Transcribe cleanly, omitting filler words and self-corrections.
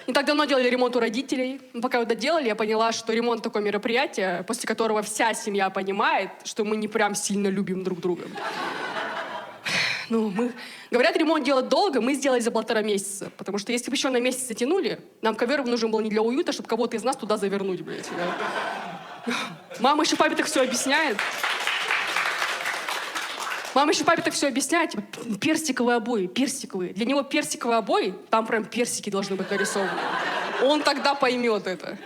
Не так давно делали ремонт у родителей. Пока его доделали, я поняла, что ремонт такое мероприятие, после которого вся семья понимает, что мы не прям сильно любим друг друга. Говорят, ремонт делать долго, мы сделали за 1,5 месяца. Потому что если бы еще на месяц затянули, нам ковер нужен был не для уюта, чтобы кого-то из нас туда завернуть, блядь. Да. Мама еще папе так все объясняет. Типа, персиковые обои, персиковые. Для него персиковые обои, там прям персики должны быть нарисованы. Он тогда поймет это.